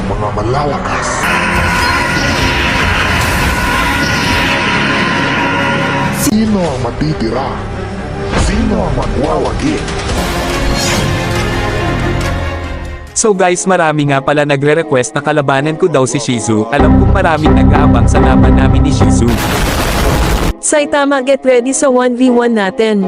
mga malalakas. Sino ang matitira? Sino ang magwawagi? So guys, marami nga pala nagre-request na kalabanan ko daw si Shizu. Alam kong maraming nag-aabang sa laban namin ni Shizu. Saitama, get ready sa 1v1 natin.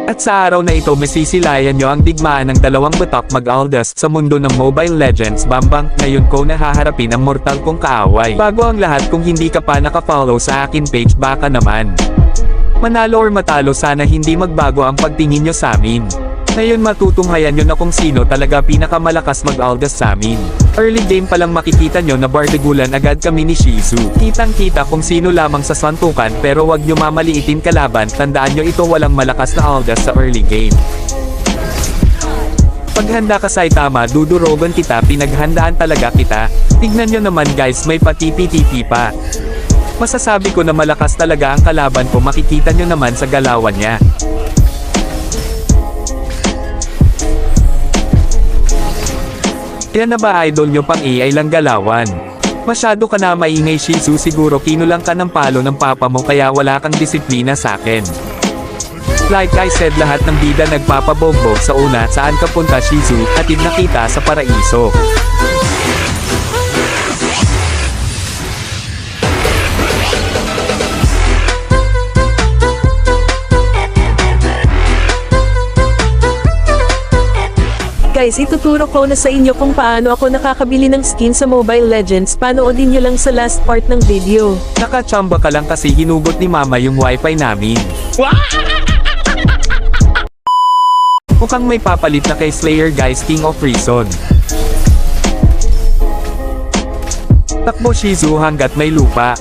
At sa araw na ito masisilayan nyo ang digmaan ng dalawang batak mag-aldas sa mundo ng Mobile Legends. Bambang, ngayon ko nahaharapin ang mortal kong kaaway. Bago ang lahat, kung hindi ka pa nakafollow sa akin page, baka naman manalo or matalo, sana hindi magbago ang pagtingin nyo sa amin. Ngayon matutunghayan nyo na kung sino talaga pinakamalakas mag-aldas sa amin. Early game pa lang makikita nyo na bardagulan agad kami ni Shizu. Kitang kita kung sino lamang sa santukan, pero wag nyo mamaliitin kalaban. Tandaan nyo ito, walang malakas na aldas sa early game. Paghanda ka Saitama, dudurogan kita, pinaghandaan talaga kita. Tignan nyo naman guys, may patipi-tipi pa. Masasabi ko na malakas talaga ang kalaban ko, makikita nyo naman sa galawan niya. Yan na ba idol nyo, pang AI lang galawan? Masyado ka na maingay Shizu, siguro kinulang ka ng palo ng papa mo kaya wala kang disiplina sa akin. Like I said, lahat ng bida nagpapabogbog sa una. Saan ka punta Shizu? Atid na kita sa paraiso. Guys, ituturo ko na sa inyo kung paano ako nakakabili ng skin sa Mobile Legends. Panoodin nyo lang sa last part ng video. Nakachamba ka lang kasi hinugot ni mama yung wifi namin. Mukhang may papalit na kay Slayer guys, King of Reason. Takbo Shizu hanggat may lupa.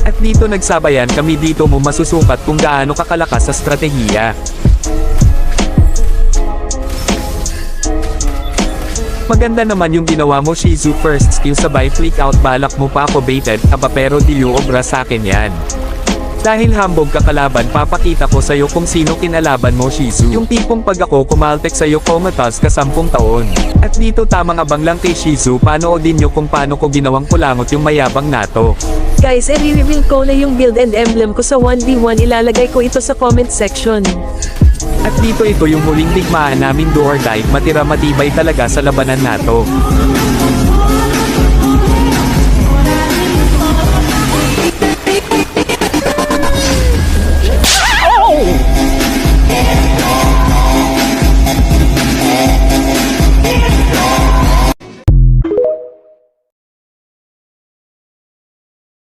At dito nagsabayan kami, dito mo masusukat kung gaano kakalakas sa strategiya. Maganda naman yung ginawa mo Shizu, first skill sabay flick out, balak mo pa ako baited aba, pero di obra sa akin yan. Dahil hambog ka kalaban, papakita ko sa'yo kung sino kinalaban mo Shizu. Yung tipong pag ako kumaltek sa'yo comatose ka 10 taon. At dito tamang abang lang kay Shizu, panoodin nyo kung paano ko ginawang kulangot yung mayabang nato. Guys, i-reveal ko na yung build and emblem ko sa 1v1, ilalagay ko ito sa comment section. At dito ito yung huling digmaan namin, do or die, matira matibay talaga sa labanan nato.